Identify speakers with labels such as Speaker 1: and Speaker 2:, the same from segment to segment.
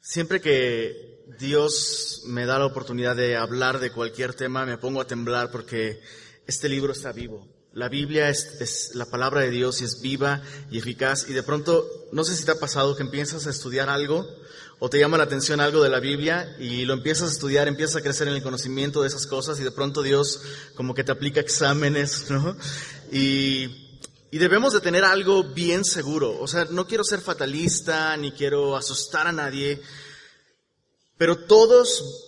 Speaker 1: Siempre que Dios me da la oportunidad de hablar de cualquier tema, me pongo a temblar porque este libro está vivo. La Biblia es la palabra de Dios y es viva y eficaz. Y de pronto, no sé si te ha pasado que empiezas a estudiar algo o te llama la atención algo de la Biblia y lo empiezas a estudiar, empiezas a crecer en el conocimiento de esas cosas y de pronto Dios como que te aplica exámenes, ¿no? Y debemos de tener algo bien seguro. O sea, no quiero ser fatalista ni quiero asustar a nadie, pero todos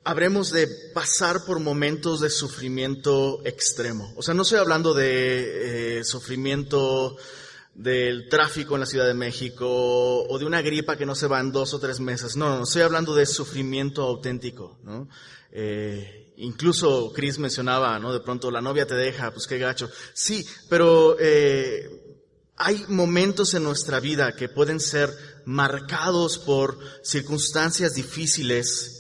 Speaker 1: habremos de pasar por momentos de sufrimiento extremo. O sea, no estoy hablando de sufrimiento del tráfico en la Ciudad de México o de una gripa que no se va en 2 o 3 meses. No, estoy hablando de sufrimiento auténtico, ¿no? Incluso Chris mencionaba, ¿no? De pronto la novia te deja, pues qué gacho. Sí, pero hay momentos en nuestra vida que pueden ser marcados por circunstancias difíciles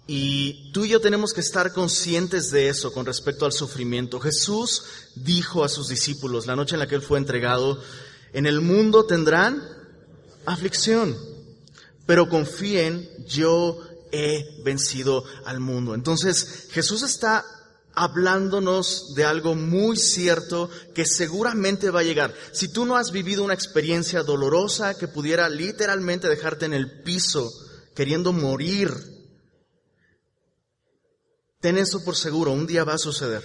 Speaker 1: y tú y yo tenemos que estar conscientes de eso con respecto al sufrimiento. Jesús dijo a sus discípulos la noche en la que Él fue entregado: en el mundo tendrán aflicción, pero confíen, yo he vencido al mundo. Entonces, Jesús está hablándonos de algo muy cierto que seguramente va a llegar. Si tú no has vivido una experiencia dolorosa que pudiera literalmente dejarte en el piso queriendo morir, ten eso por seguro, un día va a suceder.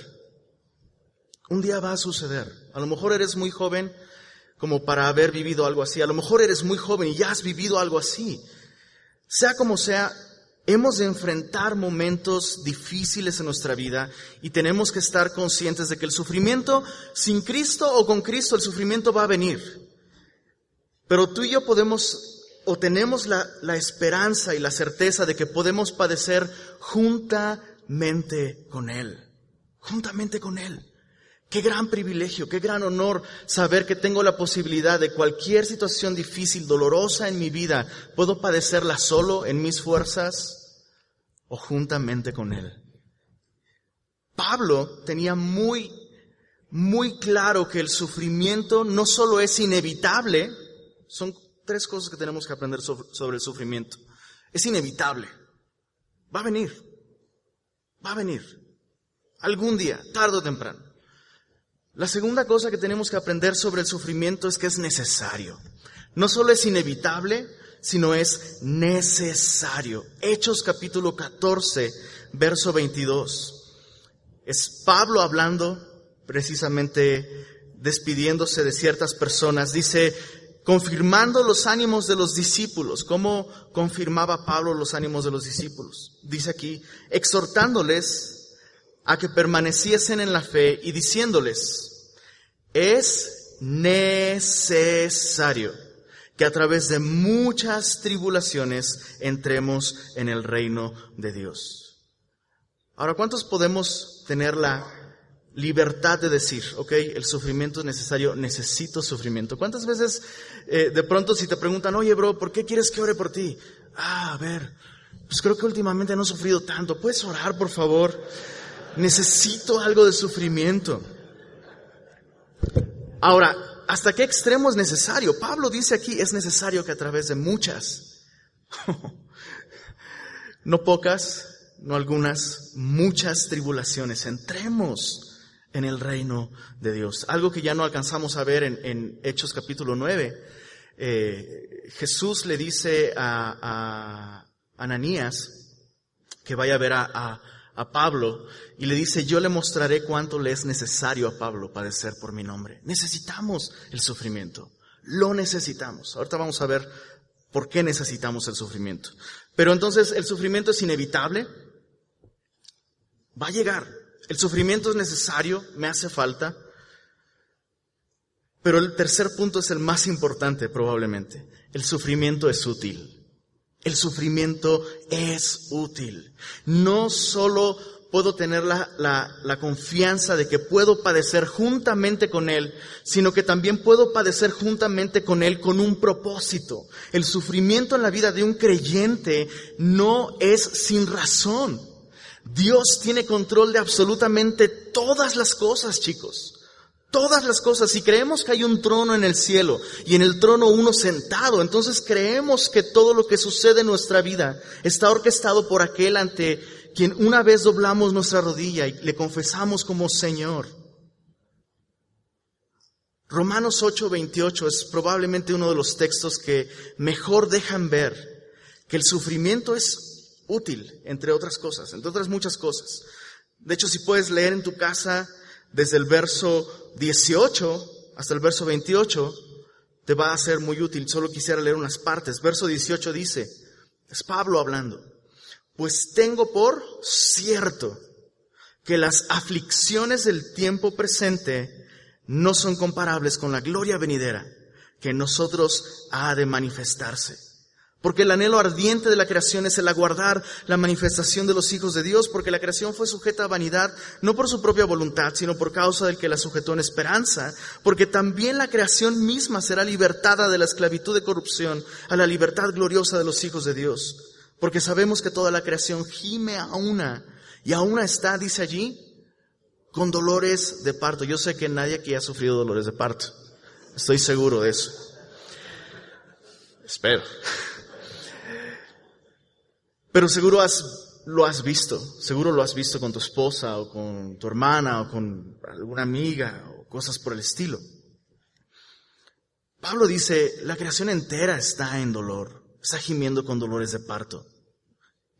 Speaker 1: Un día va a suceder. A lo mejor eres muy joven como para haber vivido algo así. A lo mejor eres muy joven y ya has vivido algo así. Sea como sea, hemos de enfrentar momentos difíciles en nuestra vida y tenemos que estar conscientes de que el sufrimiento, sin Cristo o con Cristo, el sufrimiento va a venir. Pero tú y yo podemos, o tenemos la esperanza y la certeza de que podemos padecer juntamente con Él. Juntamente con Él. Qué gran privilegio, qué gran honor saber que tengo la posibilidad de cualquier situación difícil, dolorosa en mi vida, puedo padecerla solo en mis fuerzas o juntamente con Él. Pablo tenía muy claro que el sufrimiento no solo es inevitable, son 3 cosas que tenemos que aprender sobre el sufrimiento. Es inevitable, va a venir, algún día, tarde o temprano. La segunda cosa que tenemos que aprender sobre el sufrimiento es que es necesario. No solo es inevitable, sino es necesario. Hechos capítulo 14, verso 22. Es Pablo hablando, precisamente despidiéndose de ciertas personas. Dice, confirmando los ánimos de los discípulos. ¿Cómo confirmaba Pablo los ánimos de los discípulos? Dice aquí, exhortándoles a que permaneciesen en la fe y diciéndoles, es necesario que a través de muchas tribulaciones entremos en el reino de Dios. Ahora, ¿cuántos podemos tener la libertad de decir, ok, el sufrimiento es necesario, necesito sufrimiento? ¿Cuántas veces de pronto si te preguntan, oye bro, ¿por qué quieres que ore por ti? A ver, pues creo que últimamente no he sufrido tanto, ¿puedes orar por favor? Necesito algo de sufrimiento. Ahora, ¿hasta qué extremo es necesario? Pablo dice aquí, es necesario que a través de muchas, no pocas, no algunas, muchas tribulaciones, entremos en el reino de Dios. Algo que ya no alcanzamos a ver en Hechos capítulo 9. Jesús le dice a Ananías que vaya a ver a Pablo y le dice, yo le mostraré cuánto le es necesario a Pablo padecer por mi nombre. Necesitamos el sufrimiento, lo necesitamos. Ahorita vamos a ver por qué necesitamos el sufrimiento. Pero entonces, ¿el sufrimiento es inevitable? Va a llegar. El sufrimiento es necesario, me hace falta. Pero el tercer punto es el más importante probablemente. El sufrimiento es útil. El sufrimiento es útil. No solo puedo tener la confianza de que puedo padecer juntamente con Él, sino que también puedo padecer juntamente con Él con un propósito. El sufrimiento en la vida de un creyente no es sin razón. Dios tiene control de absolutamente todas las cosas, chicos. Todas las cosas. Si creemos que hay un trono en el cielo y en el trono uno sentado, entonces creemos que todo lo que sucede en nuestra vida está orquestado por aquel ante quien una vez doblamos nuestra rodilla y le confesamos como Señor. Romanos 8:28 es probablemente uno de los textos que mejor dejan ver que el sufrimiento es útil, entre otras cosas, entre otras muchas cosas. De hecho, si puedes leer en tu casa desde el verso 18 hasta el verso 28, te va a ser muy útil. Solo quisiera leer unas partes. Verso 18 dice, es Pablo hablando: pues tengo por cierto que las aflicciones del tiempo presente no son comparables con la gloria venidera que en nosotros ha de manifestarse. Porque el anhelo ardiente de la creación es el aguardar la manifestación de los hijos de Dios, porque la creación fue sujeta a vanidad, no por su propia voluntad, sino por causa del que la sujetó en esperanza, porque también la creación misma será libertada de la esclavitud de corrupción a la libertad gloriosa de los hijos de Dios. Porque sabemos que toda la creación gime a una, y a una está, dice allí, con dolores de parto. Yo sé que nadie aquí ha sufrido dolores de parto. Estoy seguro de eso. Espero. Pero seguro lo has visto con tu esposa o con tu hermana o con alguna amiga o cosas por el estilo. Pablo dice, la creación entera está en dolor, está gimiendo con dolores de parto.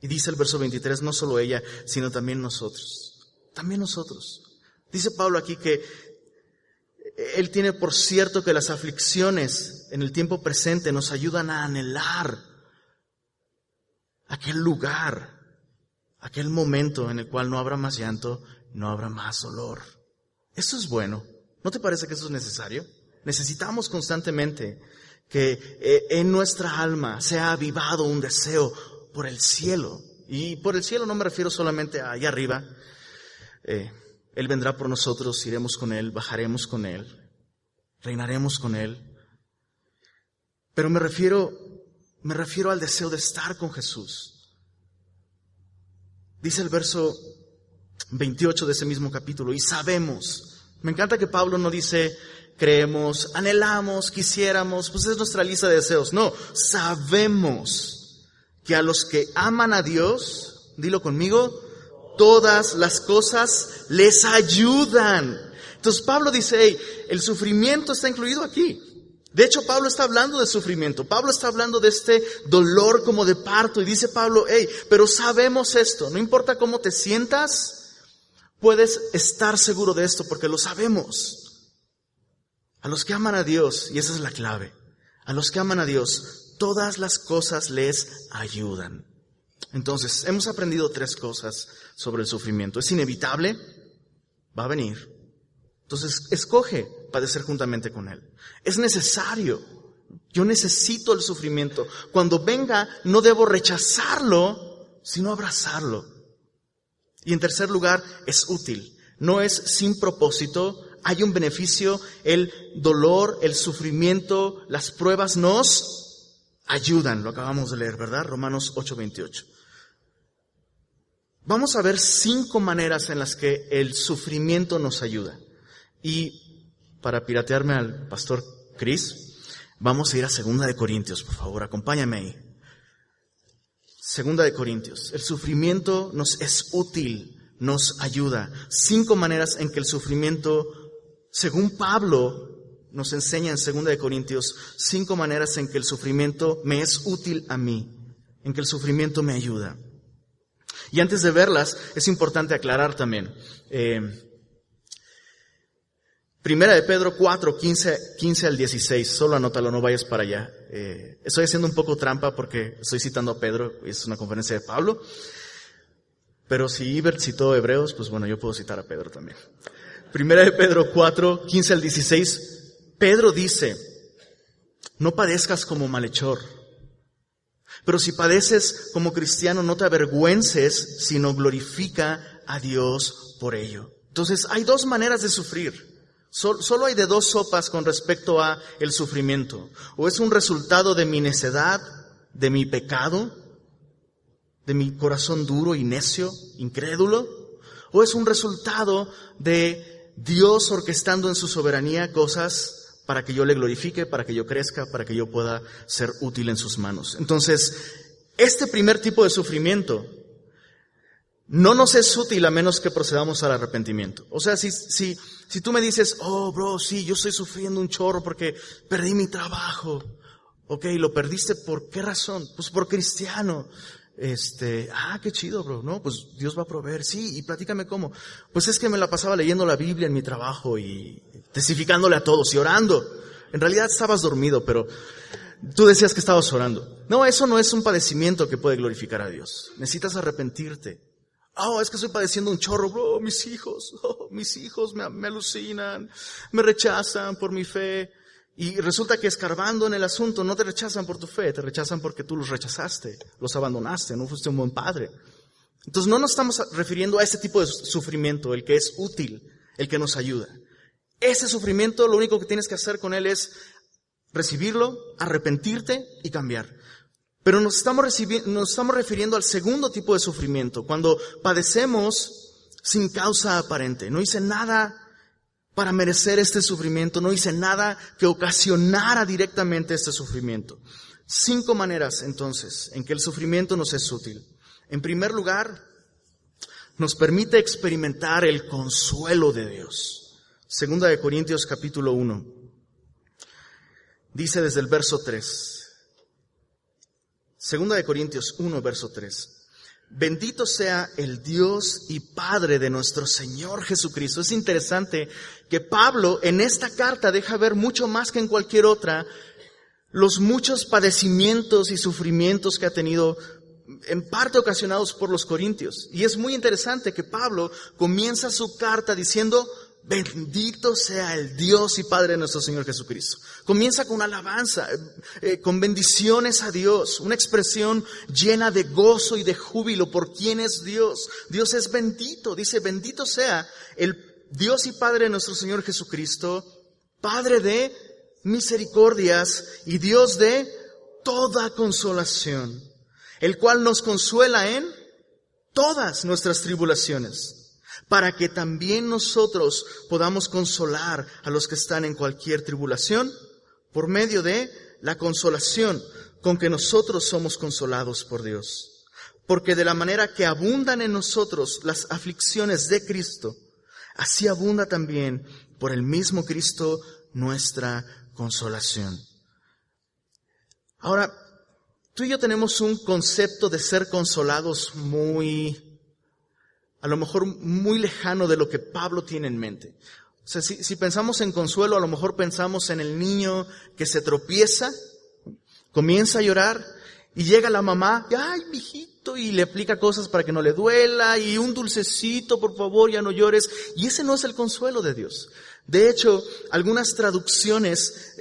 Speaker 1: Y dice el verso 23, no solo ella, sino también nosotros. También nosotros. Dice Pablo aquí que él tiene por cierto que las aflicciones en el tiempo presente nos ayudan a anhelar aquel lugar, aquel momento en el cual no habrá más llanto, no habrá más dolor. Eso es bueno. ¿No te parece que eso es necesario? Necesitamos constantemente que en nuestra alma sea avivado un deseo por el cielo. Y por el cielo no me refiero solamente a allá arriba. Él vendrá por nosotros, iremos con Él, bajaremos con Él, reinaremos con Él. Pero me refiero al deseo de estar con Jesús. Dice el verso 28 de ese mismo capítulo, y sabemos. Me encanta que Pablo no dice creemos, anhelamos, quisiéramos, pues es nuestra lista de deseos. No, sabemos que a los que aman a Dios, dilo conmigo, todas las cosas les ayudan. Entonces Pablo dice, hey, el sufrimiento está incluido aquí. De hecho, Pablo está hablando de sufrimiento. Pablo está hablando de este dolor como de parto. Y dice Pablo, hey, pero sabemos esto. No importa cómo te sientas, puedes estar seguro de esto porque lo sabemos. A los que aman a Dios, y esa es la clave, a los que aman a Dios, todas las cosas les ayudan. Entonces, hemos aprendido 3 cosas sobre el sufrimiento. Es inevitable, va a venir. Entonces, escoge padecer juntamente con Él. Es necesario. Yo necesito el sufrimiento. Cuando venga, no debo rechazarlo, sino abrazarlo. Y en tercer lugar, es útil. No es sin propósito. Hay un beneficio. El dolor, el sufrimiento, las pruebas nos ayudan. Lo acabamos de leer, ¿verdad? Romanos 8:28. Vamos a ver 5 maneras en las que el sufrimiento nos ayuda. Y para piratearme al pastor Chris, vamos a ir a 2 Corintios, por favor, acompáñame ahí. 2 Corintios, el sufrimiento nos es útil, nos ayuda. 5 maneras en que el sufrimiento, según Pablo nos enseña en 2 Corintios, 5 maneras en que el sufrimiento me es útil a mí, en que el sufrimiento me ayuda. Y antes de verlas, es importante aclarar también. Primera de Pedro 4, 15 al 16. Solo anótalo, no vayas para allá. Estoy haciendo un poco trampa porque estoy citando a Pedro. Es una conferencia de Pablo. Pero si Iber citó Hebreos, pues bueno, yo puedo citar a Pedro también. Primera de Pedro 4, 15 al 16. Pedro dice, no padezcas como malhechor. Pero si padeces como cristiano, no te avergüences, sino glorifica a Dios por ello. Entonces, hay 2 maneras de sufrir. Solo hay de 2 sopas con respecto a el sufrimiento. O es un resultado de mi necedad, de mi pecado, de mi corazón duro y necio, incrédulo. O es un resultado de Dios orquestando en su soberanía cosas para que yo le glorifique, para que yo crezca, para que yo pueda ser útil en sus manos. Entonces, este primer tipo de sufrimiento no nos es útil a menos que procedamos al arrepentimiento. O sea, si tú me dices, oh, bro, sí, yo estoy sufriendo un chorro porque perdí mi trabajo. Ok, ¿lo perdiste por qué razón? Pues por cristiano. Qué chido, bro. No, pues Dios va a proveer. Sí, y platícame cómo. Pues es que me la pasaba leyendo la Biblia en mi trabajo y testificándole a todos y orando. En realidad estabas dormido, pero tú decías que estabas orando. No, eso no es un padecimiento que puede glorificar a Dios. Necesitas arrepentirte. Oh, es que estoy padeciendo un chorro, bro, mis hijos me alucinan, me rechazan por mi fe. Y resulta que escarbando en el asunto no te rechazan por tu fe, te rechazan porque tú los rechazaste, los abandonaste, no fuiste un buen padre. Entonces no nos estamos refiriendo a ese tipo de sufrimiento, el que es útil, el que nos ayuda. Ese sufrimiento, lo único que tienes que hacer con él es recibirlo, arrepentirte y cambiar. Pero nos estamos refiriendo al segundo tipo de sufrimiento, cuando padecemos sin causa aparente. No hice nada para merecer este sufrimiento, no hice nada que ocasionara directamente este sufrimiento. 5 maneras, entonces, en que el sufrimiento nos es útil. En primer lugar, nos permite experimentar el consuelo de Dios. 2 de Corintios capítulo 1. Dice desde el verso 3. 2 de Corintios 1, verso 3. Bendito sea el Dios y Padre de nuestro Señor Jesucristo. Es interesante que Pablo en esta carta deja ver mucho más que en cualquier otra los muchos padecimientos y sufrimientos que ha tenido, en parte ocasionados por los corintios. Y es muy interesante que Pablo comienza su carta diciendo: bendito sea el Dios y Padre de nuestro Señor Jesucristo. Comienza con una alabanza, con bendiciones a Dios, una expresión llena de gozo y de júbilo por quién es Dios. Dios es bendito, dice: bendito sea el Dios y Padre de nuestro Señor Jesucristo, Padre de misericordias y Dios de toda consolación, el cual nos consuela en todas nuestras tribulaciones, para que también nosotros podamos consolar a los que están en cualquier tribulación por medio de la consolación con que nosotros somos consolados por Dios. Porque de la manera que abundan en nosotros las aflicciones de Cristo, así abunda también por el mismo Cristo nuestra consolación. Ahora, tú y yo tenemos un concepto de ser consolados a lo mejor muy lejano de lo que Pablo tiene en mente. O sea, si pensamos en consuelo, a lo mejor pensamos en el niño que se tropieza, comienza a llorar y llega la mamá, ay, mijito, y le aplica cosas para que no le duela, y un dulcecito, por favor, ya no llores. Y ese no es el consuelo de Dios. De hecho, algunas traducciones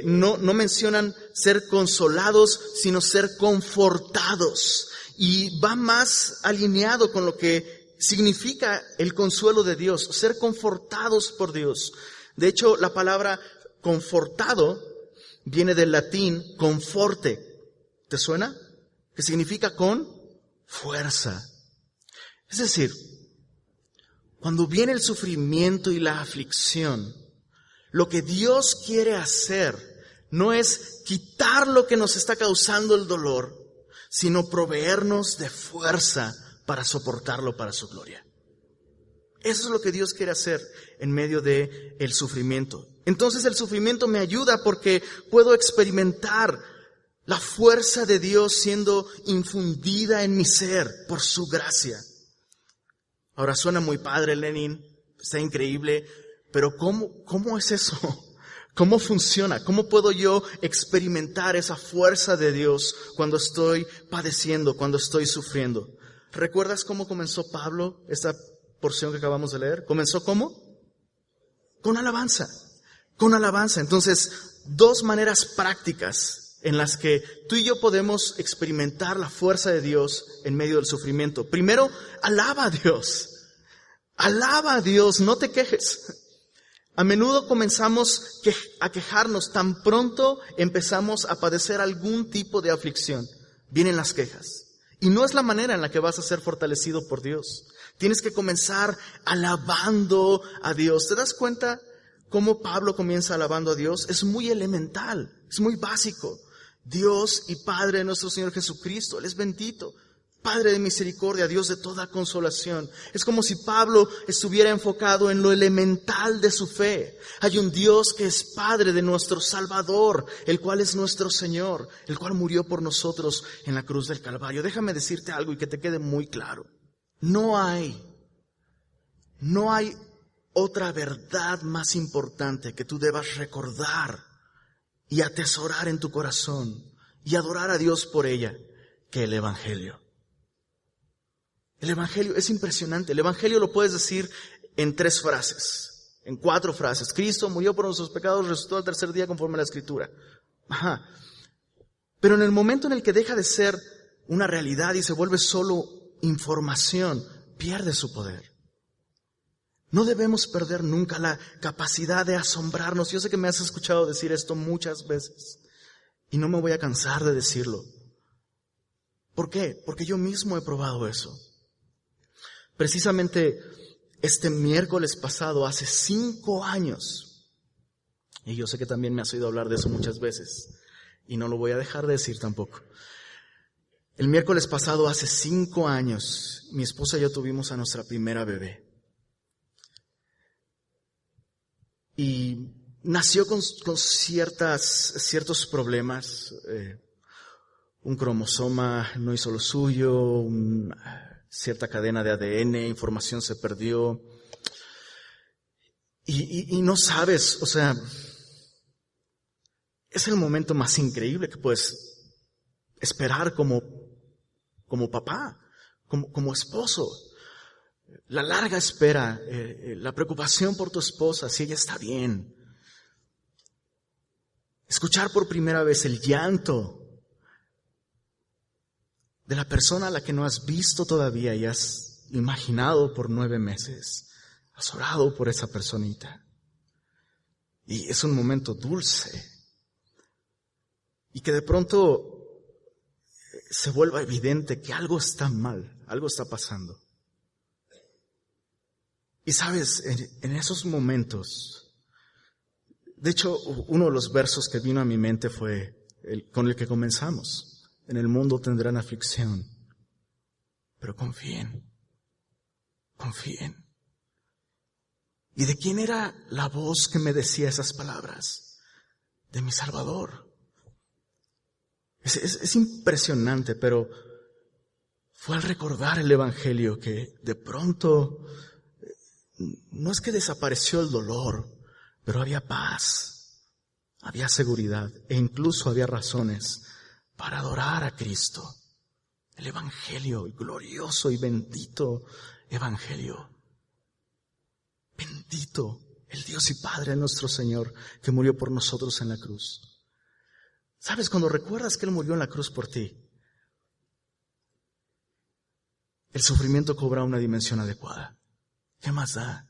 Speaker 1: no mencionan ser consolados, sino ser confortados. Y va más alineado con lo que significa el consuelo de Dios, ser confortados por Dios. De hecho, la palabra confortado viene del latín conforte. ¿Te suena? Que significa con fuerza. Es decir, cuando viene el sufrimiento y la aflicción, lo que Dios quiere hacer no es quitar lo que nos está causando el dolor, sino proveernos de fuerza para soportarlo para su gloria. Eso es lo que Dios quiere hacer en medio de el sufrimiento. Entonces el sufrimiento me ayuda porque puedo experimentar la fuerza de Dios siendo infundida en mi ser por su gracia. Ahora suena muy padre, Lenin, está increíble, pero ¿cómo es eso? ¿Cómo funciona? ¿Cómo puedo yo experimentar esa fuerza de Dios cuando estoy padeciendo, cuando estoy sufriendo? ¿Recuerdas cómo comenzó Pablo esta porción que acabamos de leer? ¿Comenzó cómo? Con alabanza. Con alabanza. Entonces, 2 maneras prácticas en las que tú y yo podemos experimentar la fuerza de Dios en medio del sufrimiento. Primero, alaba a Dios. Alaba a Dios, no te quejes. A menudo comenzamos a quejarnos tan pronto empezamos a padecer algún tipo de aflicción. Vienen las quejas. Y no es la manera en la que vas a ser fortalecido por Dios. Tienes que comenzar alabando a Dios. ¿Te das cuenta cómo Pablo comienza alabando a Dios? Es muy elemental, es muy básico. Dios y Padre de nuestro Señor Jesucristo, Él es bendito. Padre de misericordia, Dios de toda consolación. Es como si Pablo estuviera enfocado en lo elemental de su fe. Hay un Dios que es Padre de nuestro Salvador, el cual es nuestro Señor, el cual murió por nosotros en la cruz del Calvario. Déjame decirte algo y que te quede muy claro. No hay otra verdad más importante que tú debas recordar y atesorar en tu corazón y adorar a Dios por ella que el Evangelio. El Evangelio es impresionante. El Evangelio lo puedes decir en 3 frases, en 4 frases. Cristo murió por nuestros pecados, resucitó al tercer día conforme a la Escritura. Ajá. Pero en el momento en el que deja de ser una realidad y se vuelve solo información, pierde su poder. No debemos perder nunca la capacidad de asombrarnos. Yo sé que me has escuchado decir esto muchas veces y no me voy a cansar de decirlo. ¿Por qué? Porque yo mismo he probado eso. Precisamente este miércoles pasado, hace 5 años, y yo sé que también me has oído hablar de eso muchas veces, y no lo voy a dejar de decir tampoco. El miércoles pasado, hace 5 años, mi esposa y yo tuvimos a nuestra primera bebé. Y nació con ciertos problemas. Un cromosoma no hizo lo suyo, cierta cadena de ADN, información se perdió. Y no sabes, o sea, es el momento más increíble que puedes esperar como papá, como esposo. La larga espera, la preocupación por tu esposa, si ella está bien. Escuchar por primera vez el llanto de la persona a la que no has visto todavía y has imaginado por 9 meses. Has orado por esa personita. Y es un momento dulce. Y que de pronto se vuelva evidente que algo está mal, algo está pasando. Y sabes, en esos momentos, de hecho, uno de los versos que vino a mi mente fue con el que comenzamos. En el mundo tendrán aflicción, pero confíen. ¿Y de quién era la voz que me decía esas palabras? De mi Salvador. Es impresionante, pero fue al recordar el Evangelio que de pronto, no es que desapareció el dolor, pero había paz, había seguridad e incluso había razones para adorar a Cristo. El Evangelio, el glorioso y bendito Evangelio. Bendito el Dios y Padre de nuestro Señor que murió por nosotros en la cruz. ¿Sabes? Cuando recuerdas que Él murió en la cruz por ti, el sufrimiento cobra una dimensión adecuada. ¿Qué más da?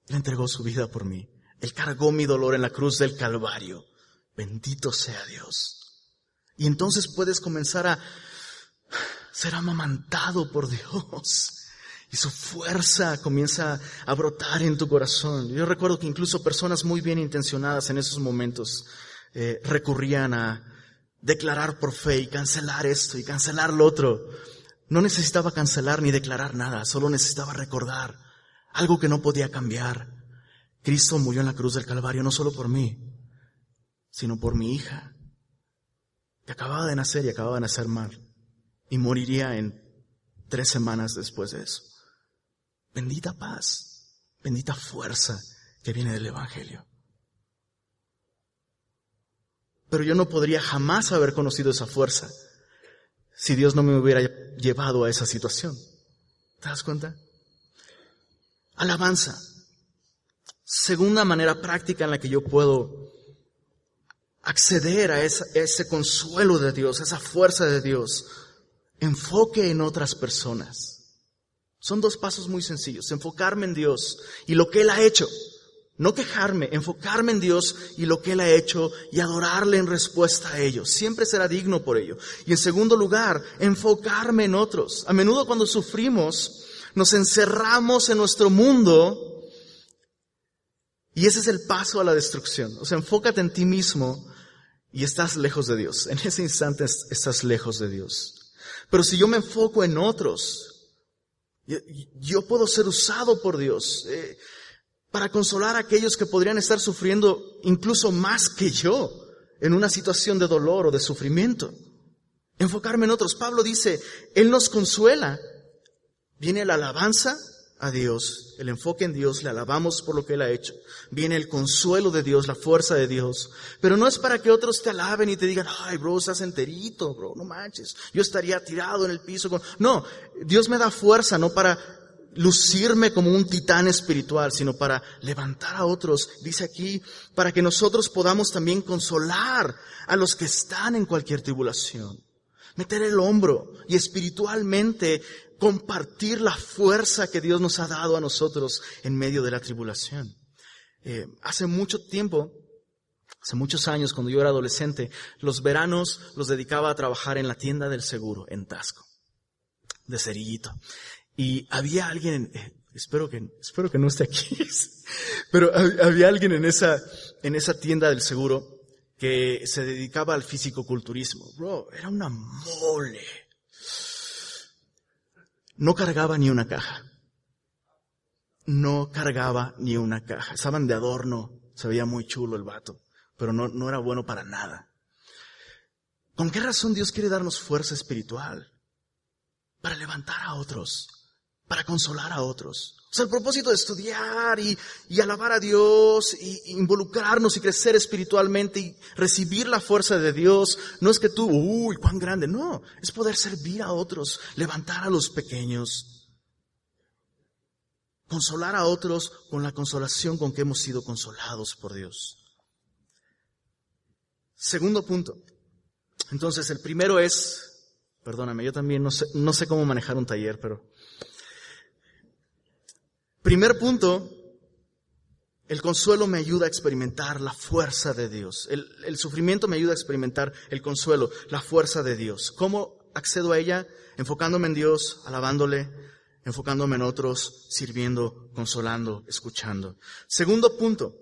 Speaker 1: Él entregó su vida por mí. Él cargó mi dolor en la cruz del Calvario. Bendito sea Dios. Y entonces puedes comenzar a ser amamantado por Dios. Y su fuerza comienza a brotar en tu corazón. Yo recuerdo que incluso personas muy bien intencionadas en esos momentos recurrían a declarar por fe y cancelar esto y cancelar lo otro. No necesitaba cancelar ni declarar nada, solo necesitaba recordar algo que no podía cambiar. Cristo murió en la cruz del Calvario no solo por mí, sino por mi hija, que acababa de nacer y acababa de nacer mal, y moriría en 3 semanas después de eso. Bendita paz, bendita fuerza que viene del Evangelio. Pero yo no podría jamás haber conocido esa fuerza si Dios no me hubiera llevado a esa situación. ¿Te das cuenta? Alabanza. Segunda manera práctica en la que yo puedo acceder a ese consuelo de Dios, a esa fuerza de Dios. Enfoque en otras personas. Son 2 pasos muy sencillos. Enfocarme en Dios y lo que Él ha hecho. No quejarme, enfocarme en Dios y lo que Él ha hecho y adorarle en respuesta a ello. Siempre será digno por ello. Y en segundo lugar, enfocarme en otros. A menudo cuando sufrimos, nos encerramos en nuestro mundo y ese es el paso a la destrucción. O sea, enfócate en ti mismo y estás lejos de Dios. En ese instante estás lejos de Dios. Pero si yo me enfoco en otros, yo puedo ser usado por Dios para consolar a aquellos que podrían estar sufriendo incluso más que yo en una situación de dolor o de sufrimiento. Enfocarme en otros. Pablo dice, Él nos consuela. Viene la alabanza a Dios, el enfoque en Dios, le alabamos por lo que Él ha hecho. Viene el consuelo de Dios, la fuerza de Dios. Pero no es para que otros te alaben y te digan, ay bro, estás enterito, bro, no manches. Yo estaría tirado en el piso. No, Dios me da fuerza, no para lucirme como un titán espiritual, sino para levantar a otros. Dice aquí, para que nosotros podamos también consolar a los que están en cualquier tribulación. Meter el hombro y espiritualmente compartir la fuerza que Dios nos ha dado a nosotros en medio de la tribulación. Hace mucho tiempo, hace muchos años, cuando yo era adolescente, los veranos los dedicaba a trabajar en la tienda del seguro en Taxco, de Cerillito. Y había alguien, espero que no esté aquí, pero había alguien en esa tienda del seguro que se dedicaba al fisicoculturismo. Bro, era una mole. No cargaba ni una caja. No cargaba ni una caja. Estaban de adorno, se veía muy chulo el vato, pero no era bueno para nada. ¿Con qué razón Dios quiere darnos fuerza espiritual? Para levantar a otros, para consolar a otros. O sea, el propósito de estudiar y alabar a Dios y involucrarnos y crecer espiritualmente y recibir la fuerza de Dios no es que tú, uy, cuán grande, no, es poder servir a otros, levantar a los pequeños, consolar a otros con la consolación con que hemos sido consolados por Dios. Segundo punto. Entonces, el primero es, perdóname, yo también no sé cómo manejar un taller, pero primer punto, el consuelo me ayuda a experimentar la fuerza de Dios. El sufrimiento me ayuda a experimentar el consuelo, la fuerza de Dios. ¿Cómo accedo a ella? Enfocándome en Dios, alabándole, enfocándome en otros, sirviendo, consolando, escuchando. Segundo punto,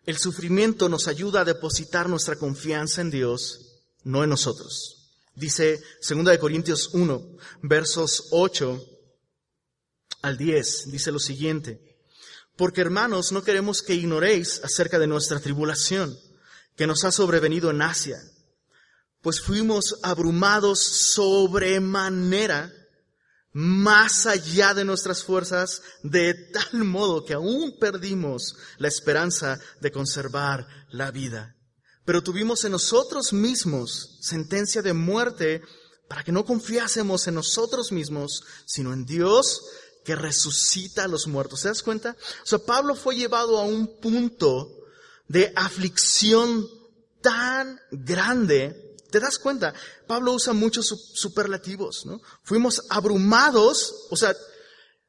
Speaker 1: el sufrimiento nos ayuda a depositar nuestra confianza en Dios, no en nosotros. Dice 2 Corintios 1, versos 8 al 10, dice lo siguiente: porque hermanos, no queremos que ignoréis acerca de nuestra tribulación que nos ha sobrevenido en Asia, pues fuimos abrumados sobremanera, más allá de nuestras fuerzas, de tal modo que aún perdimos la esperanza de conservar la vida. Pero tuvimos en nosotros mismos sentencia de muerte para que no confiásemos en nosotros mismos, sino en Dios, que resucita a los muertos. ¿Te das cuenta? O sea, Pablo fue llevado a un punto de aflicción tan grande. ¿Te das cuenta? Pablo usa muchos superlativos, ¿no? Fuimos abrumados. O sea,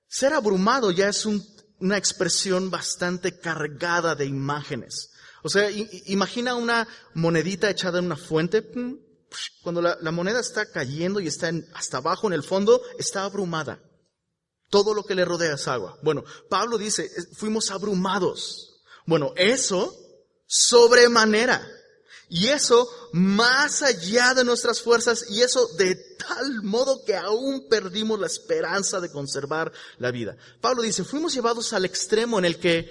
Speaker 1: ser abrumado ya es una expresión bastante cargada de imágenes. O sea, imagina una monedita echada en una fuente. Cuando la moneda está cayendo y está hasta abajo en el fondo, está abrumada. Todo lo que le rodea es agua. Bueno, Pablo dice, fuimos abrumados. Bueno, eso sobremanera. Y eso más allá de nuestras fuerzas. Y eso de tal modo que aún perdimos la esperanza de conservar la vida. Pablo dice, fuimos llevados al extremo en el que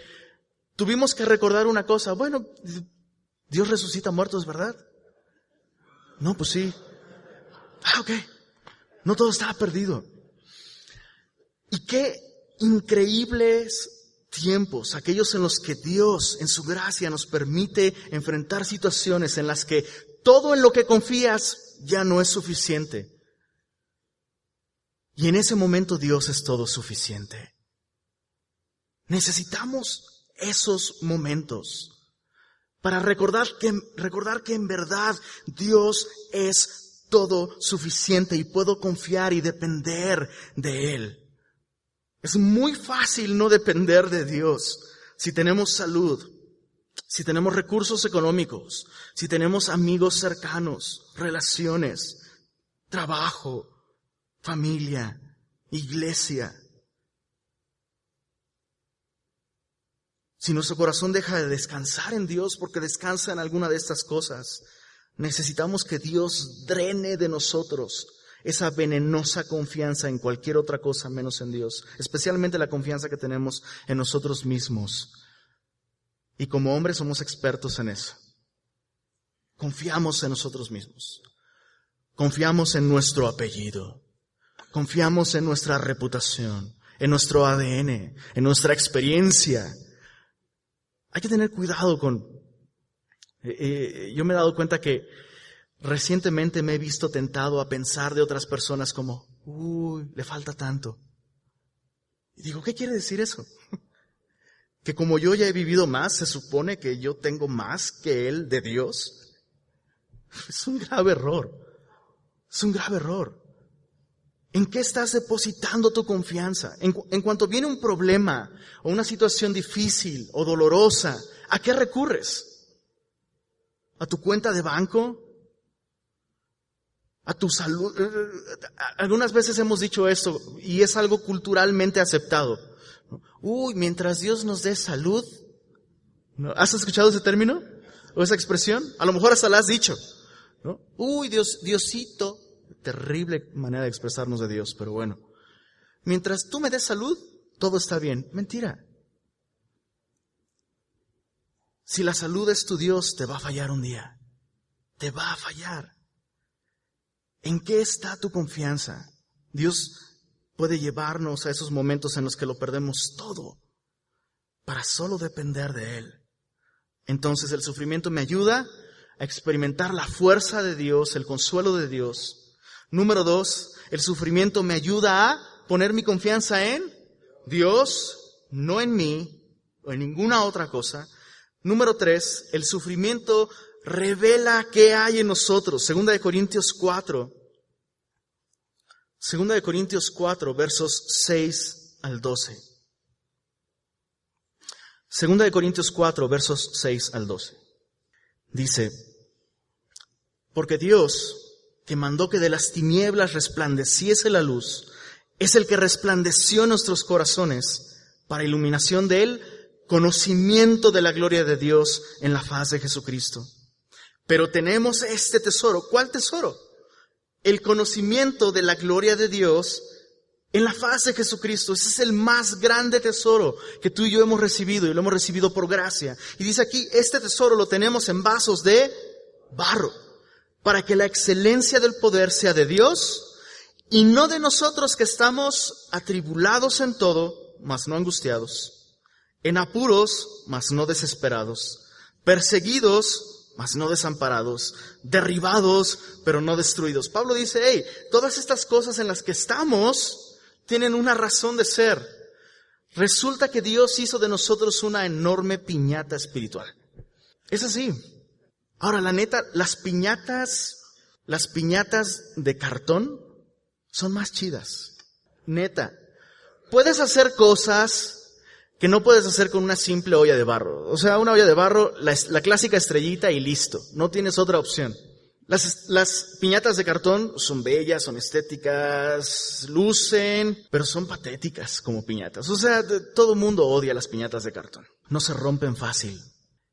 Speaker 1: tuvimos que recordar una cosa. Bueno, Dios resucita muertos, ¿verdad? No, pues sí. Ok. No todo estaba perdido. Y qué increíbles tiempos, aquellos en los que Dios, en su gracia, nos permite enfrentar situaciones en las que todo en lo que confías ya no es suficiente. Y en ese momento Dios es todo suficiente. Necesitamos esos momentos para recordar que en verdad Dios es todo suficiente y puedo confiar y depender de Él. Es muy fácil no depender de Dios. si tenemos salud, si tenemos recursos económicos, si tenemos amigos cercanos, relaciones, trabajo, familia, iglesia. Si nuestro corazón deja de descansar en Dios porque descansa en alguna de estas cosas, necesitamos que Dios drene de nosotros esa venenosa confianza en cualquier otra cosa menos en Dios, especialmente la confianza que tenemos en nosotros mismos. Y como hombres somos expertos en eso. Confiamos en nosotros mismos. Confiamos en nuestro apellido. Confiamos en nuestra reputación, en nuestro ADN, en nuestra experiencia. Hay que tener cuidado con... yo me he dado cuenta que recientemente me he visto tentado a pensar de otras personas como, le falta tanto. Y digo, ¿qué quiere decir eso? Que como yo ya he vivido más, se supone que yo tengo más que él de Dios. Es un grave error. Es un grave error. ¿En qué estás depositando tu confianza? En cuanto viene un problema o una situación difícil o dolorosa, ¿a qué recurres? ¿A tu cuenta de banco? ¿A tu salud? Algunas veces hemos dicho esto y es algo culturalmente aceptado. Mientras Dios nos dé salud. ¿Has escuchado ese término? ¿O esa expresión? A lo mejor hasta la has dicho, ¿no? Diosito. Terrible manera de expresarnos de Dios, pero bueno. Mientras tú me des salud, todo está bien. Mentira. Si la salud es tu Dios, te va a fallar un día. Te va a fallar. ¿En qué está tu confianza? Dios puede llevarnos a esos momentos en los que lo perdemos todo para solo depender de Él. Entonces el sufrimiento me ayuda a experimentar la fuerza de Dios, el consuelo de Dios. Número 2, el sufrimiento me ayuda a poner mi confianza en Dios, no en mí o en ninguna otra cosa. Número 3, el sufrimiento revela qué hay en nosotros. Segunda de Corintios 4, versos 6 al 12. Segunda de Corintios 4, versos 6 al 12. Dice, porque Dios, que mandó que de las tinieblas resplandeciese la luz, es el que resplandeció en nuestros corazones para iluminación de Él, conocimiento de la gloria de Dios en la faz de Jesucristo. Pero tenemos este tesoro. ¿Cuál tesoro? El conocimiento de la gloria de Dios en la faz de Jesucristo. Ese es el más grande tesoro que tú y yo hemos recibido, y lo hemos recibido por gracia. Y dice aquí, este tesoro lo tenemos en vasos de barro, para que la excelencia del poder sea de Dios y no de nosotros, que estamos atribulados en todo, mas no angustiados, en apuros, mas no desesperados, perseguidos, mas no desamparados, derribados, pero no destruidos. Pablo dice, todas estas cosas en las que estamos tienen una razón de ser. Resulta que Dios hizo de nosotros una enorme piñata espiritual. Es así. Ahora, la neta, las piñatas de cartón son más chidas. Neta. Puedes hacer cosas que no puedes hacer con una simple olla de barro. O sea, una olla de barro, la clásica estrellita y listo. No tienes otra opción. Las piñatas de cartón son bellas, son estéticas, lucen, pero son patéticas como piñatas. O sea, todo mundo odia las piñatas de cartón. No se rompen fácil.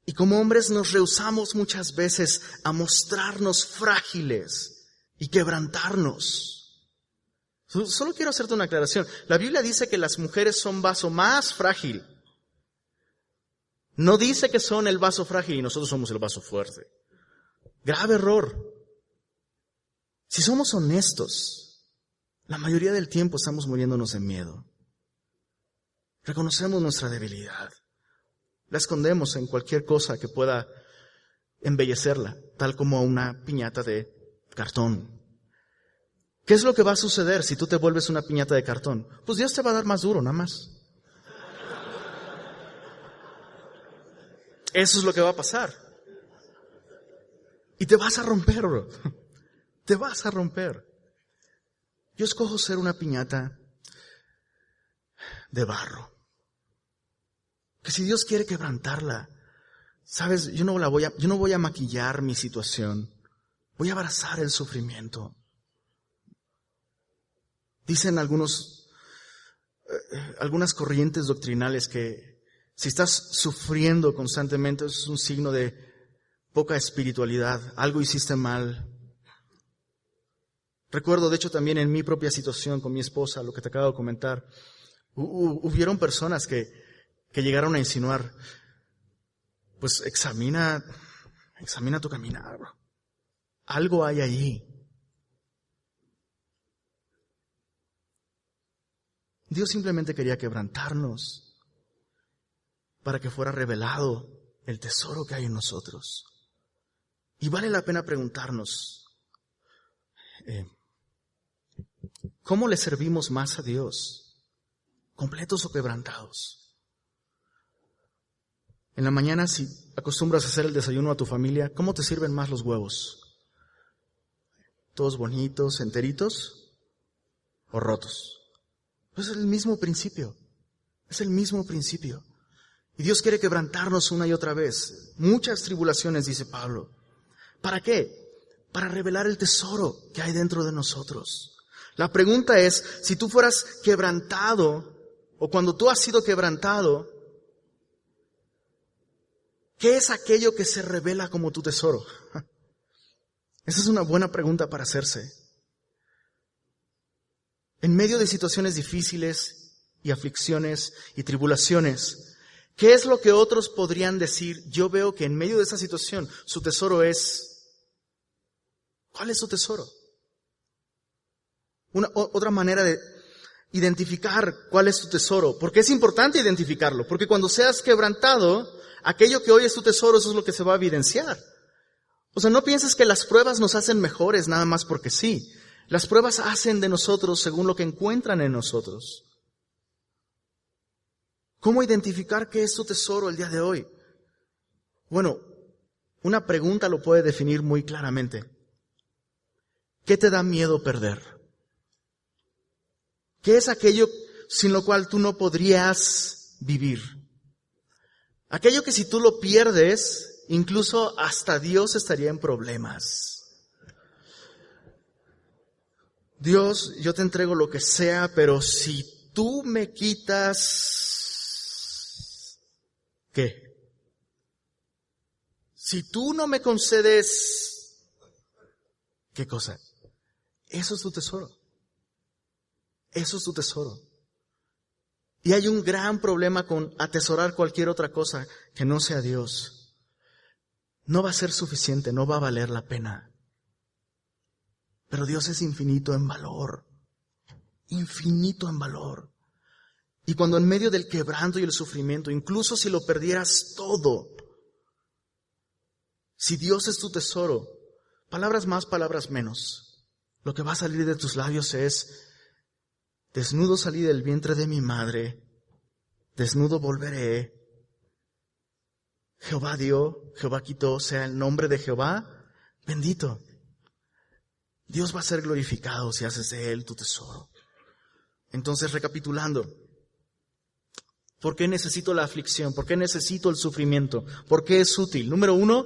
Speaker 1: Y como hombres nos rehusamos muchas veces a mostrarnos frágiles y quebrantarnos. Solo quiero hacerte una aclaración. La Biblia dice que las mujeres son vaso más frágil. No dice que son el vaso frágil y nosotros somos el vaso fuerte. Grave error. Si somos honestos, la mayoría del tiempo estamos muriéndonos de miedo. Reconocemos nuestra debilidad. La escondemos en cualquier cosa que pueda embellecerla, tal como una piñata de cartón. ¿Qué es lo que va a suceder si tú te vuelves una piñata de cartón? Pues Dios te va a dar más duro, nada más. Eso es lo que va a pasar. Y te vas a romper, bro. Te vas a romper. Yo escojo ser una piñata de barro, Porque si Dios quiere quebrantarla, ¿sabes? Yo no voy a maquillar mi situación. Voy a abrazar el sufrimiento. Dicen algunas corrientes doctrinales que si estás sufriendo constantemente es un signo de poca espiritualidad. Algo hiciste mal. Recuerdo, de hecho, también en mi propia situación con mi esposa, lo que te acabo de comentar, hubieron personas que llegaron a insinuar, pues examina tu caminar, bro. Algo hay allí. Dios simplemente quería quebrantarnos para que fuera revelado el tesoro que hay en nosotros. Y vale la pena preguntarnos, ¿cómo le servimos más a Dios? ¿Completos o quebrantados? En la mañana, si acostumbras a hacer el desayuno a tu familia, ¿cómo te sirven más los huevos? ¿Todos bonitos, enteritos o rotos? Pues es el mismo principio. Es el mismo principio. Y Dios quiere quebrantarnos una y otra vez. Muchas tribulaciones, dice Pablo. ¿Para qué? Para revelar el tesoro que hay dentro de nosotros. La pregunta es, si tú fueras quebrantado, o cuando tú has sido quebrantado, ¿qué es aquello que se revela como tu tesoro? Esa es una buena pregunta para hacerse. En medio de situaciones difíciles y aflicciones y tribulaciones, ¿qué es lo que otros podrían decir? Yo veo que en medio de esa situación su tesoro es... ¿Cuál es su tesoro? Otra manera de identificar cuál es tu tesoro, porque es importante identificarlo, porque cuando seas quebrantado, aquello que hoy es tu tesoro, eso es lo que se va a evidenciar. O sea, no pienses que las pruebas nos hacen mejores nada más porque sí. Las pruebas hacen de nosotros según lo que encuentran en nosotros. ¿Cómo identificar qué es tu tesoro el día de hoy? Bueno, una pregunta lo puede definir muy claramente. ¿Qué te da miedo perder? ¿Qué es aquello sin lo cual tú no podrías vivir? Aquello que si tú lo pierdes, incluso hasta Dios estaría en problemas. Dios, yo te entrego lo que sea, pero si tú me quitas, ¿qué? Si tú no me concedes, ¿qué cosa? Eso es tu tesoro. Eso es tu tesoro. Y hay un gran problema con atesorar cualquier otra cosa que no sea Dios. No va a ser suficiente, no va a valer la pena. Pero Dios es infinito en valor. Infinito en valor. Y cuando en medio del quebranto y el sufrimiento, incluso si lo perdieras todo, si Dios es tu tesoro, palabras más, palabras menos, lo que va a salir de tus labios es: desnudo salí del vientre de mi madre, desnudo volveré. Jehová dio, Jehová quitó, sea el nombre de Jehová bendito. Dios va a ser glorificado si haces de Él tu tesoro. Entonces, recapitulando, ¿por qué necesito la aflicción? ¿Por qué necesito el sufrimiento? ¿Por qué es útil? Número 1,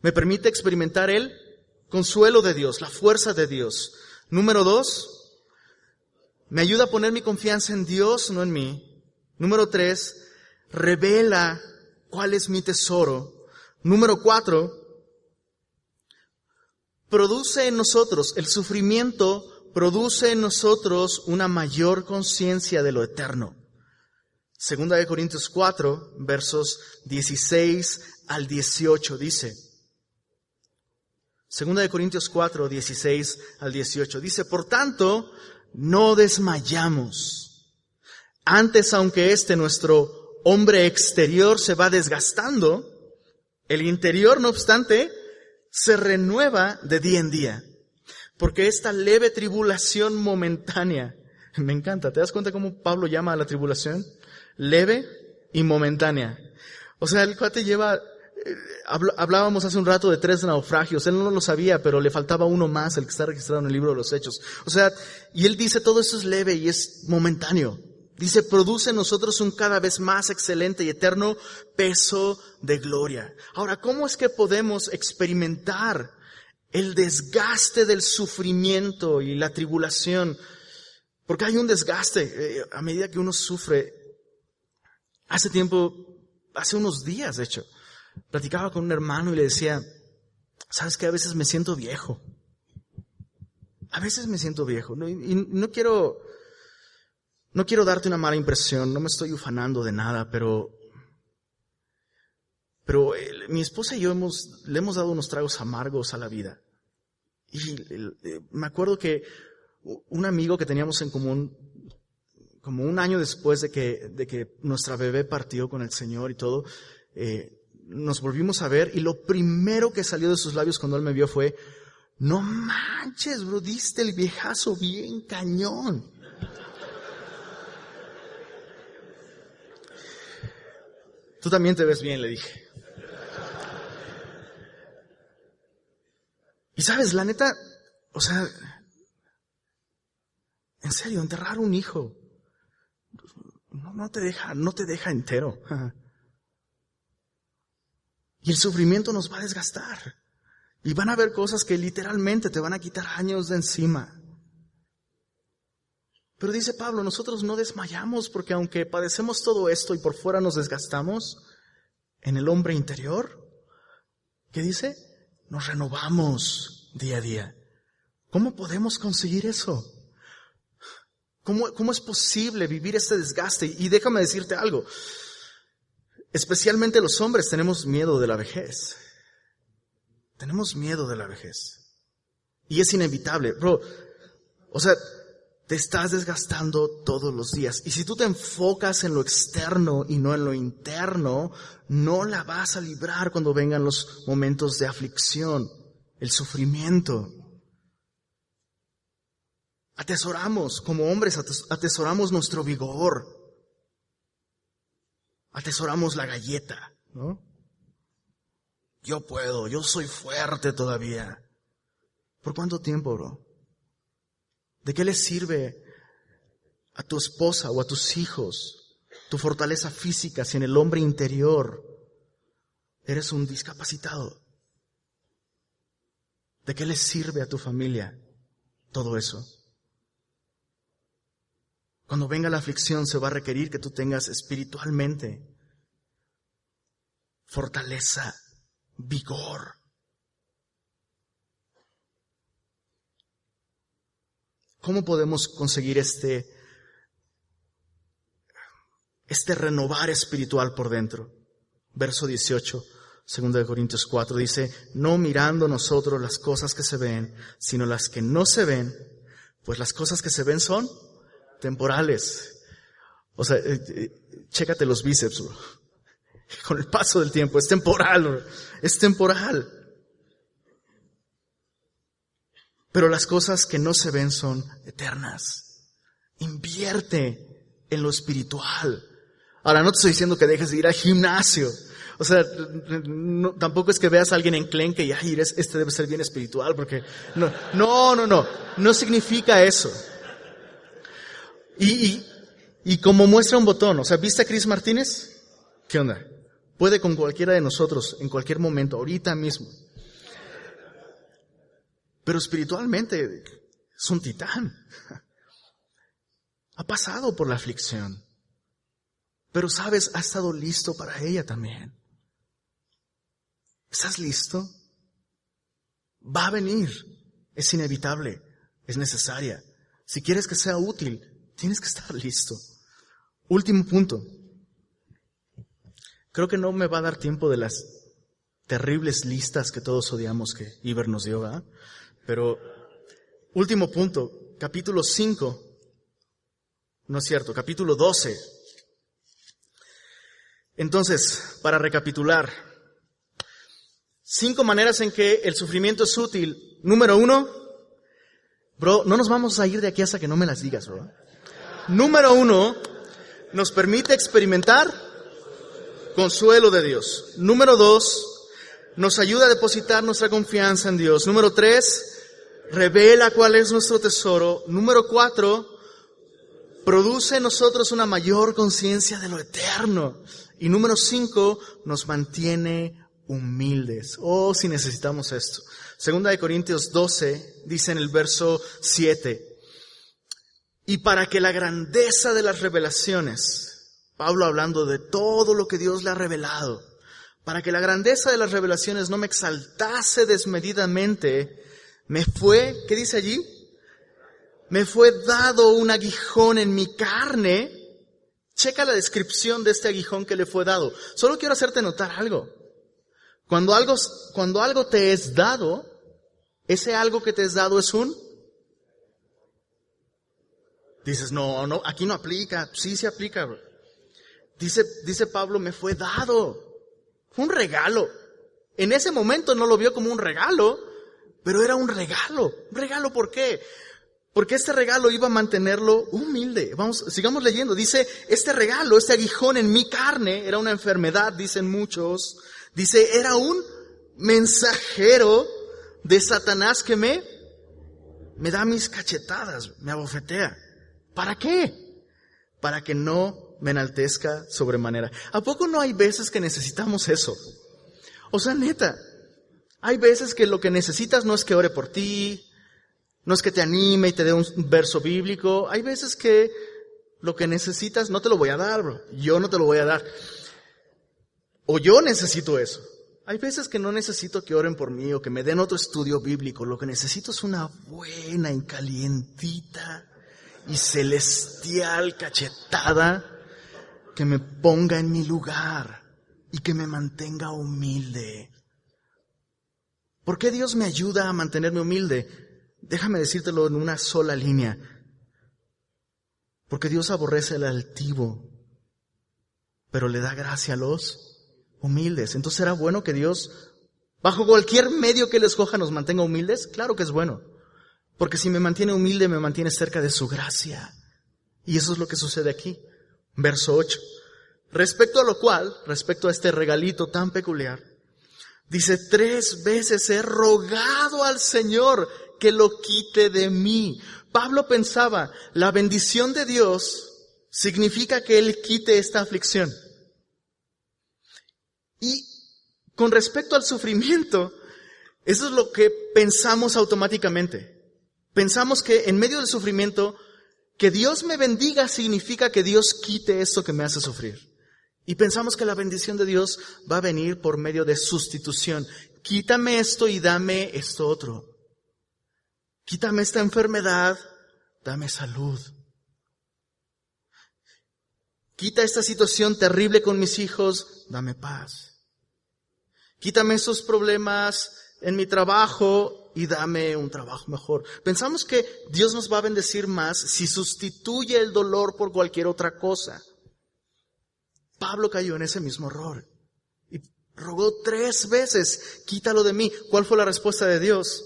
Speaker 1: me permite experimentar el consuelo de Dios, la fuerza de Dios. Número 2, me ayuda a poner mi confianza en Dios, no en mí. Número 3, revela cuál es mi tesoro. Número 4, produce en nosotros, el sufrimiento produce en nosotros una mayor conciencia de lo eterno. 2 de Corintios 4, versos 16 al 18 dice. 2 de Corintios 4, 16 al 18 dice: por tanto, no desmayamos. Antes, aunque nuestro hombre exterior se va desgastando, el interior, no obstante, se renueva de día en día. Porque esta leve tribulación momentánea, me encanta, ¿te das cuenta cómo Pablo llama a la tribulación? Leve y momentánea. O sea, el cuate lleva, hablábamos hace un rato de 3 naufragios, él no lo sabía, pero le faltaba uno más, el que está registrado en el libro de los Hechos. O sea, y él dice, todo eso es leve y es momentáneo. Dice, produce en nosotros un cada vez más excelente y eterno peso de gloria. Ahora, ¿cómo es que podemos experimentar el desgaste del sufrimiento y la tribulación? Porque hay un desgaste a medida que uno sufre. Hace unos días, de hecho, platicaba con un hermano y le decía, ¿sabes qué? A veces me siento viejo. A veces me siento viejo. Y no quiero darte una mala impresión, no me estoy ufanando de nada, pero mi esposa y yo le hemos dado unos tragos amargos a la vida. Y me acuerdo que un amigo que teníamos en común, como un año después de que nuestra bebé partió con el Señor y todo, nos volvimos a ver y lo primero que salió de sus labios cuando él me vio fue, no manches, bro, diste el viejazo bien cañón. Tú también te ves bien, le dije. Y sabes, la neta, o sea, en serio, enterrar un hijo no te deja entero. Y el sufrimiento nos va a desgastar. Y van a haber cosas que literalmente te van a quitar años de encima. Pero dice Pablo, nosotros no desmayamos porque aunque padecemos todo esto y por fuera nos desgastamos, en el hombre interior, ¿qué dice? Nos renovamos día a día. ¿Cómo podemos conseguir eso? ¿Cómo es posible vivir este desgaste? Y déjame decirte algo, especialmente los hombres tenemos miedo de la vejez. Tenemos miedo de la vejez. Y es inevitable, bro. O sea, te estás desgastando todos los días. Y si tú te enfocas en lo externo y no en lo interno, no la vas a librar cuando vengan los momentos de aflicción, el sufrimiento. Atesoramos, como hombres, atesoramos nuestro vigor. Atesoramos la galleta, ¿no? Yo puedo, yo soy fuerte todavía. ¿Por cuánto tiempo, bro? ¿De qué le sirve a tu esposa o a tus hijos tu fortaleza física si en el hombre interior eres un discapacitado? ¿De qué le sirve a tu familia todo eso? Cuando venga la aflicción se va a requerir que tú tengas espiritualmente fortaleza, vigor. ¿Cómo podemos conseguir este renovar espiritual por dentro? Verso 18, 2 Corintios 4, dice, no mirando nosotros las cosas que se ven, sino las que no se ven, pues las cosas que se ven son temporales. O sea, chécate los bíceps, bro. Con el paso del tiempo, es temporal, bro. Es temporal. Pero las cosas que no se ven son eternas. Invierte en lo espiritual. Ahora, no te estoy diciendo que dejes de ir al gimnasio. O sea, tampoco es que veas a alguien enclenque y este debe ser bien espiritual, porque no significa eso. Y como muestra un botón, o sea, ¿viste a Chris Martínez? ¿Qué onda? Puede con cualquiera de nosotros, en cualquier momento, ahorita mismo. Pero espiritualmente es un titán. Ha pasado por la aflicción. Pero sabes, ha estado listo para ella también. ¿Estás listo? Va a venir. Es inevitable. Es necesaria. Si quieres que sea útil, tienes que estar listo. Último punto. Creo que no me va a dar tiempo de las terribles listas que todos odiamos que Iber nos dio, ¿verdad? Pero, último punto, capítulo 5, no es cierto, capítulo 12. Entonces, para recapitular, 5 maneras en que el sufrimiento es útil. Número 1, bro, no nos vamos a ir de aquí hasta que no me las digas, bro. Número 1, nos permite experimentar consuelo de Dios. Número 2, nos ayuda a depositar nuestra confianza en Dios. Número 3, revela cuál es nuestro tesoro. Número 4, produce en nosotros una mayor conciencia de lo eterno. Y número 5, nos mantiene humildes. Oh, si necesitamos esto. Segunda de Corintios 12 dice en el verso 7, y para que la grandeza de las revelaciones, Pablo hablando de todo lo que Dios le ha revelado, para que la grandeza de las revelaciones no me exaltase desmedidamente, me fue, ¿qué dice allí? Me fue dado un aguijón en mi carne. Checa la descripción de este aguijón que le fue dado. Solo quiero hacerte notar algo. Cuando algo te es dado, ese algo que te es dado es un... Dices, no, aquí no aplica. Sí, se aplica, bro. Dice Pablo, me fue dado. Fue un regalo. En ese momento no lo vio como un regalo, pero era un regalo. ¿Un regalo por qué? Porque este regalo iba a mantenerlo humilde. Sigamos leyendo. Dice, este regalo, este aguijón en mi carne, era una enfermedad, dicen muchos. Dice, era un mensajero de Satanás que me da mis cachetadas, me abofetea. ¿Para qué? Para que no me enaltezca sobremanera. ¿A poco no hay veces que necesitamos eso? O sea, neta, hay veces que lo que necesitas no es que ore por ti, no es que te anime y te dé un verso bíblico. Hay veces que lo que necesitas no te lo voy a dar, bro. Yo no te lo voy a dar. O yo necesito eso. Hay veces que no necesito que oren por mí o que me den otro estudio bíblico. Lo que necesito es una buena y calientita y celestial cachetada que me ponga en mi lugar y que me mantenga humilde. ¿Por qué Dios me ayuda a mantenerme humilde? Déjame decírtelo en una sola línea. Porque Dios aborrece al altivo, pero le da gracia a los humildes. Entonces, ¿será bueno que Dios, bajo cualquier medio que Él escoja, nos mantenga humildes? Claro que es bueno. Porque si me mantiene humilde, me mantiene cerca de su gracia. Y eso es lo que sucede aquí. Verso 8. Respecto a este regalito tan peculiar, dice, 3 veces he rogado al Señor que lo quite de mí. Pablo pensaba, la bendición de Dios significa que Él quite esta aflicción. Y con respecto al sufrimiento, eso es lo que pensamos automáticamente. Pensamos que en medio del sufrimiento, que Dios me bendiga significa que Dios quite esto que me hace sufrir. Y pensamos que la bendición de Dios va a venir por medio de sustitución. Quítame esto y dame esto otro. Quítame esta enfermedad, dame salud. Quita esta situación terrible con mis hijos, dame paz. Quítame esos problemas en mi trabajo y dame un trabajo mejor. Pensamos que Dios nos va a bendecir más si sustituye el dolor por cualquier otra cosa. Pablo cayó en ese mismo error y rogó 3 veces, quítalo de mí. ¿Cuál fue la respuesta de Dios?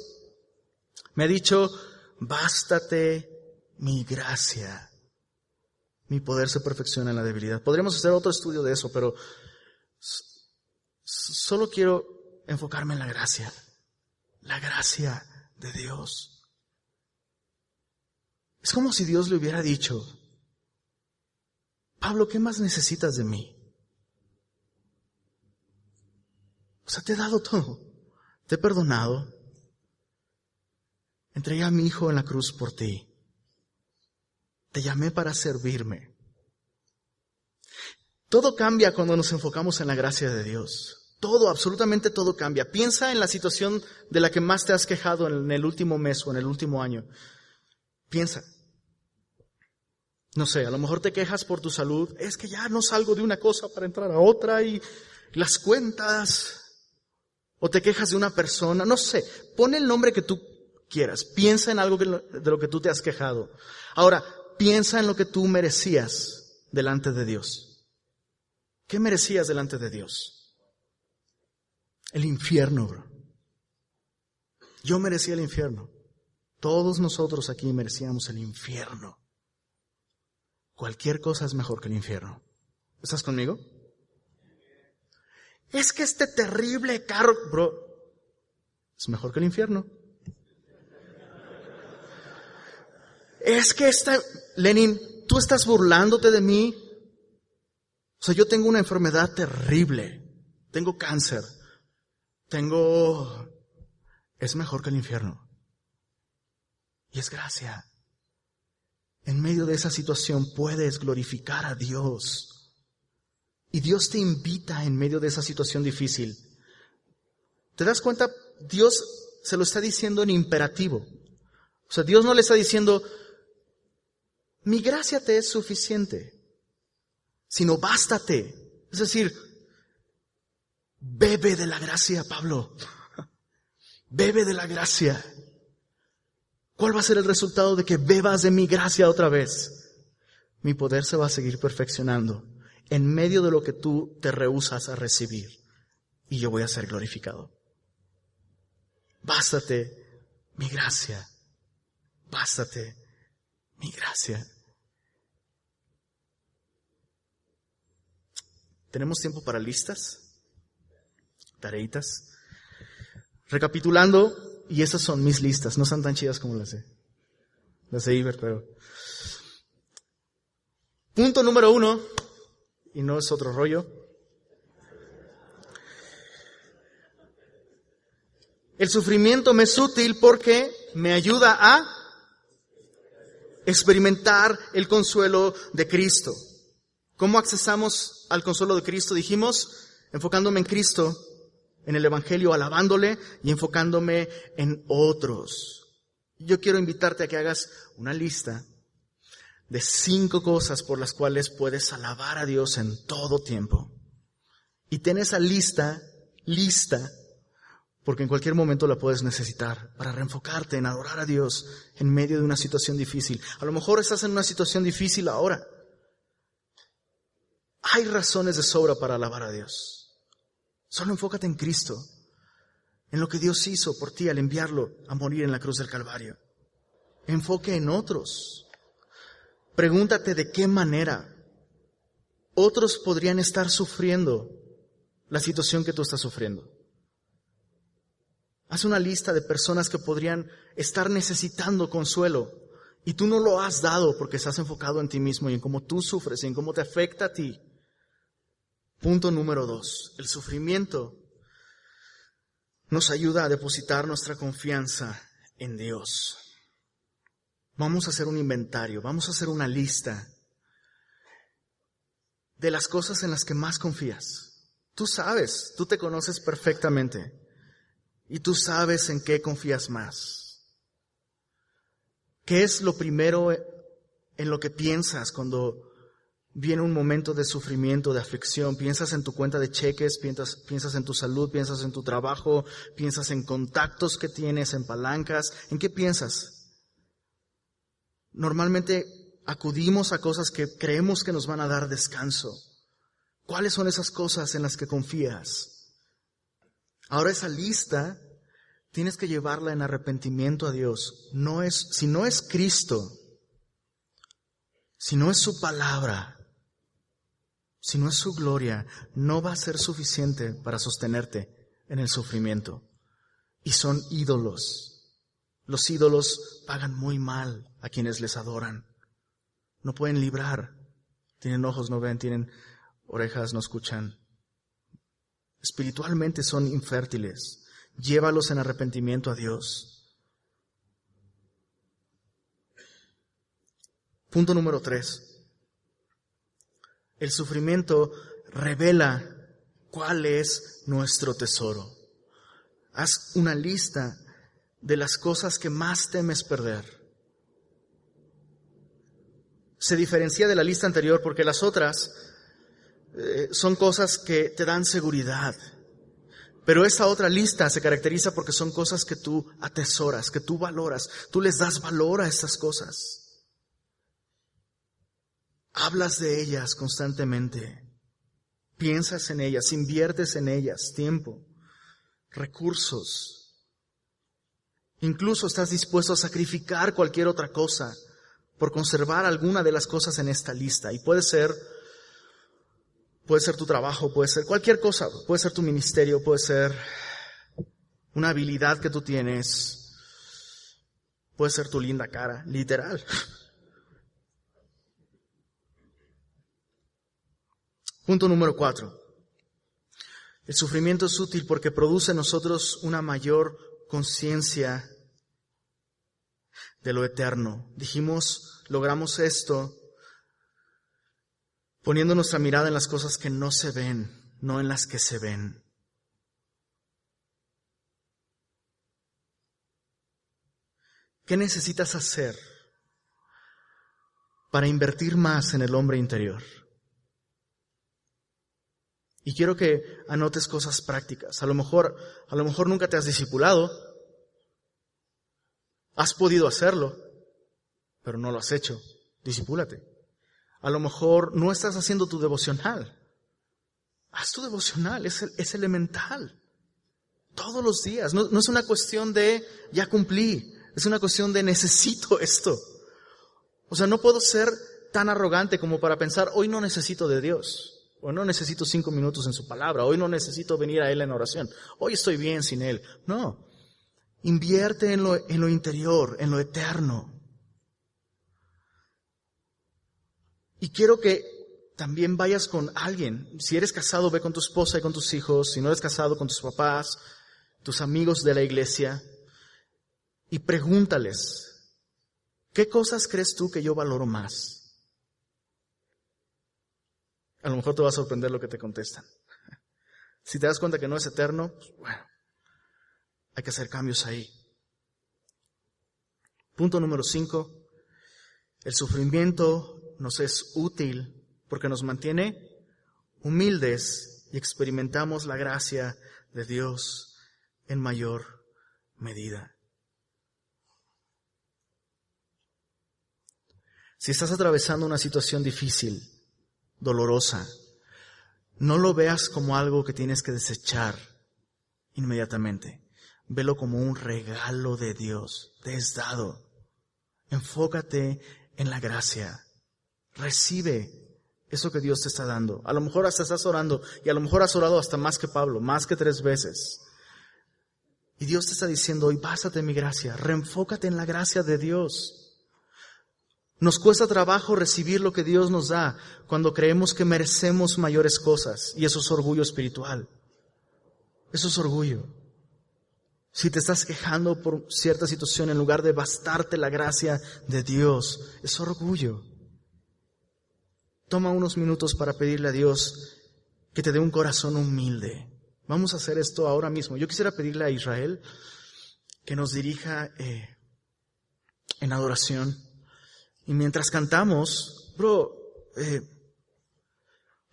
Speaker 1: Me ha dicho, bástate mi gracia. Mi poder se perfecciona en la debilidad. Podríamos hacer otro estudio de eso, pero solo quiero enfocarme en la gracia. La gracia de Dios. Es como si Dios le hubiera dicho, Pablo, ¿qué más necesitas de mí? O sea, te he dado todo. Te he perdonado. Entregué a mi hijo en la cruz por ti. Te llamé para servirme. Todo cambia cuando nos enfocamos en la gracia de Dios. Todo, absolutamente todo cambia. Piensa en la situación de la que más te has quejado en el último mes o en el último año. Piensa. No sé, a lo mejor te quejas por tu salud. Es que ya no salgo de una cosa para entrar a otra y las cuentas. O te quejas de una persona. No sé, pon el nombre que tú quieras. Piensa en algo de lo que tú te has quejado. Ahora, piensa en lo que tú merecías delante de Dios. ¿Qué merecías delante de Dios? El infierno, bro. Yo merecía el infierno. Todos nosotros aquí merecíamos el infierno. Cualquier cosa es mejor que el infierno. ¿Estás conmigo? Es que este terrible carro, bro, es mejor que el infierno. Es que Lenin, ¿tú estás burlándote de mí? O sea, yo tengo una enfermedad terrible. Tengo cáncer. Es mejor que el infierno. Y es gracia. En medio de esa situación puedes glorificar a Dios. Y Dios te invita en medio de esa situación difícil. ¿Te das cuenta? Dios se lo está diciendo en imperativo. O sea, Dios no le está diciendo, mi gracia te es suficiente, sino bástate. Es decir, bebe de la gracia, Pablo. Bebe de la gracia. ¿Cuál va a ser el resultado de que bebas de mi gracia otra vez? Mi poder se va a seguir perfeccionando en medio de lo que tú te rehusas a recibir. Y yo voy a ser glorificado. Bástate mi gracia. Bástate mi gracia. ¿Tenemos tiempo para listas? Tareitas. Recapitulando, y esas son mis listas, no son tan chidas como las de Iber, pero... Punto número 1, y no es otro rollo. El sufrimiento me es útil porque me ayuda a experimentar el consuelo de Cristo. ¿Cómo accesamos al consuelo de Cristo? Dijimos, enfocándome en Cristo, en el Evangelio, alabándole y enfocándome en otros. Yo quiero invitarte a que hagas una lista de 5 cosas por las cuales puedes alabar a Dios en todo tiempo. Y ten esa lista, porque en cualquier momento la puedes necesitar para reenfocarte en adorar a Dios en medio de una situación difícil. A lo mejor estás en una situación difícil ahora. Hay razones de sobra para alabar a Dios. Solo enfócate en Cristo, en lo que Dios hizo por ti al enviarlo a morir en la cruz del Calvario. Enfoque en otros. Pregúntate de qué manera otros podrían estar sufriendo la situación que tú estás sufriendo. Haz una lista de personas que podrían estar necesitando consuelo y tú no lo has dado porque estás enfocado en ti mismo y en cómo tú sufres y en cómo te afecta a ti. Punto número 2. El sufrimiento nos ayuda a depositar nuestra confianza en Dios. Vamos a hacer un inventario, vamos a hacer una lista de las cosas en las que más confías. Tú sabes, tú te conoces perfectamente y tú sabes en qué confías más. ¿Qué es lo primero en lo que piensas cuando viene un momento de sufrimiento, de aflicción? Piensas en tu cuenta de cheques, piensas en tu salud, piensas en tu trabajo, piensas en contactos que tienes, en palancas. ¿En qué piensas? Normalmente acudimos a cosas que creemos que nos van a dar descanso. ¿Cuáles son esas cosas en las que confías? Ahora esa lista tienes que llevarla en arrepentimiento a Dios. Si no es Cristo, si no es su palabra, si no es su gloria, no va a ser suficiente para sostenerte en el sufrimiento. Y son ídolos. Los ídolos pagan muy mal a quienes les adoran. No pueden librar. Tienen ojos, no ven, tienen orejas, no escuchan. Espiritualmente son infértiles. Llévalos en arrepentimiento a Dios. Punto número 3. El sufrimiento revela cuál es nuestro tesoro. Haz una lista de las cosas que más temes perder. Se diferencia de la lista anterior porque las otras son cosas que te dan seguridad. Pero esta otra lista se caracteriza porque son cosas que tú atesoras, que tú valoras. Tú les das valor a estas cosas. Hablas de ellas constantemente. Piensas en ellas, inviertes en ellas tiempo, recursos. Incluso estás dispuesto a sacrificar cualquier otra cosa por conservar alguna de las cosas en esta lista. Y puede ser tu trabajo, puede ser cualquier cosa, puede ser tu ministerio, puede ser una habilidad que tú tienes, puede ser tu linda cara, literal. Punto número 4. El sufrimiento es útil porque produce en nosotros una mayor conciencia de lo eterno. Dijimos, logramos esto poniendo nuestra mirada en las cosas que no se ven, no en las que se ven. ¿Qué necesitas hacer para invertir más en el hombre interior? Y quiero que anotes cosas prácticas. A lo mejor nunca te has discipulado. Has podido hacerlo, pero no lo has hecho. Discipúlate. A lo mejor no estás haciendo tu devocional. Haz tu devocional, es elemental. Todos los días. No es una cuestión de ya cumplí. Es una cuestión de necesito esto. O sea, no puedo ser tan arrogante como para pensar, hoy no necesito de Dios. Hoy no necesito 5 minutos en su palabra. Hoy no necesito venir a Él en oración. Hoy estoy bien sin Él. No. Invierte en lo interior, en lo eterno. Y quiero que también vayas con alguien. Si eres casado, ve con tu esposa y con tus hijos. Si no eres casado, con tus papás, tus amigos de la iglesia. Y pregúntales, ¿qué cosas crees tú que yo valoro más? A lo mejor te va a sorprender lo que te contestan. Si te das cuenta que no es eterno, pues bueno, hay que hacer cambios ahí. Punto número 5. El sufrimiento nos es útil porque nos mantiene humildes y experimentamos la gracia de Dios en mayor medida. Si estás atravesando una situación difícil, dolorosa, no lo veas como algo que tienes que desechar inmediatamente. Velo como un regalo de Dios. Te es dado. Enfócate en la gracia. Recibe eso que Dios te está dando. A lo mejor hasta estás orando y a lo mejor has orado hasta más que Pablo, más que 3 veces. Y Dios te está diciendo, hoy básate en mi gracia. Reenfócate en la gracia de Dios. Nos cuesta trabajo recibir lo que Dios nos da cuando creemos que merecemos mayores cosas. Y eso es orgullo espiritual. Eso es orgullo. Si te estás quejando por cierta situación en lugar de bastarte la gracia de Dios, es orgullo. Toma unos minutos para pedirle a Dios que te dé un corazón humilde. Vamos a hacer esto ahora mismo. Yo quisiera pedirle a Israel que nos dirija en adoración. Y mientras cantamos,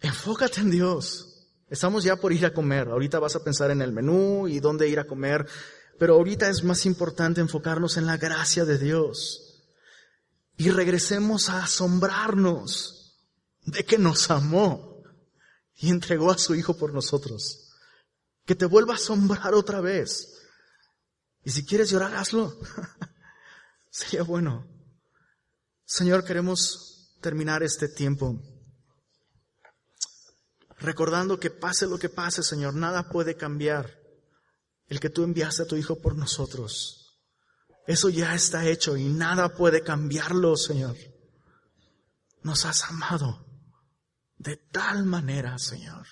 Speaker 1: enfócate en Dios. Estamos ya por ir a comer. Ahorita vas a pensar en el menú y dónde ir a comer. Pero ahorita es más importante enfocarnos en la gracia de Dios. Y regresemos a asombrarnos de que nos amó y entregó a su Hijo por nosotros. Que te vuelva a asombrar otra vez. Y si quieres llorar, hazlo. Sería bueno. Señor, queremos terminar este tiempo recordando que pase lo que pase, Señor, nada puede cambiar el que tú enviaste a tu Hijo por nosotros. Eso ya está hecho y nada puede cambiarlo, Señor. Nos has amado de tal manera, Señor.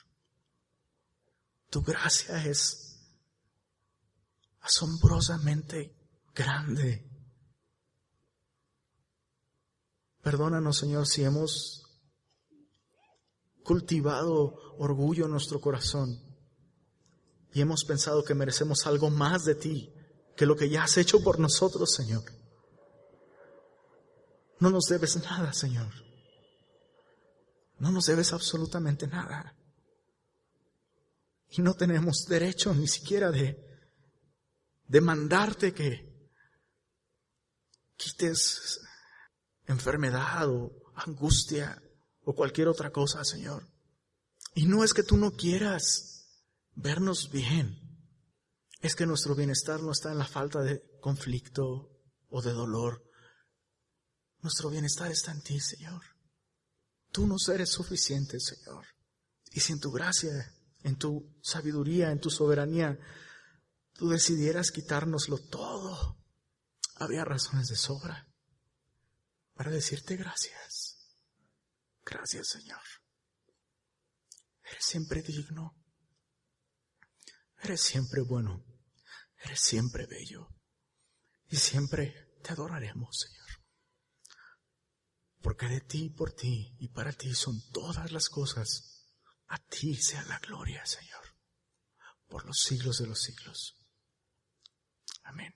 Speaker 1: Tu gracia es asombrosamente grande. Perdónanos, Señor, si hemos cultivado orgullo en nuestro corazón y hemos pensado que merecemos algo más de ti que lo que ya has hecho por nosotros, Señor. No nos debes nada, Señor. No nos debes absolutamente nada. Y no tenemos derecho ni siquiera de mandarte que quites enfermedad o angustia o cualquier otra cosa, Señor. Y no es que tú no quieras vernos bien. Es que nuestro bienestar no está en la falta de conflicto o de dolor. Nuestro bienestar está en ti, Señor. Tú nos eres suficiente, Señor. Y si en tu gracia, en tu sabiduría, en tu soberanía, tú decidieras quitárnoslo todo, había razones de sobra para decirte gracias. Gracias, Señor.
Speaker 2: Eres siempre digno. Eres siempre bueno. Eres siempre bello. Y siempre te adoraremos, Señor. Porque de ti, por ti y para ti son todas las cosas. A ti sea la gloria, Señor, por los siglos de los siglos. Amén.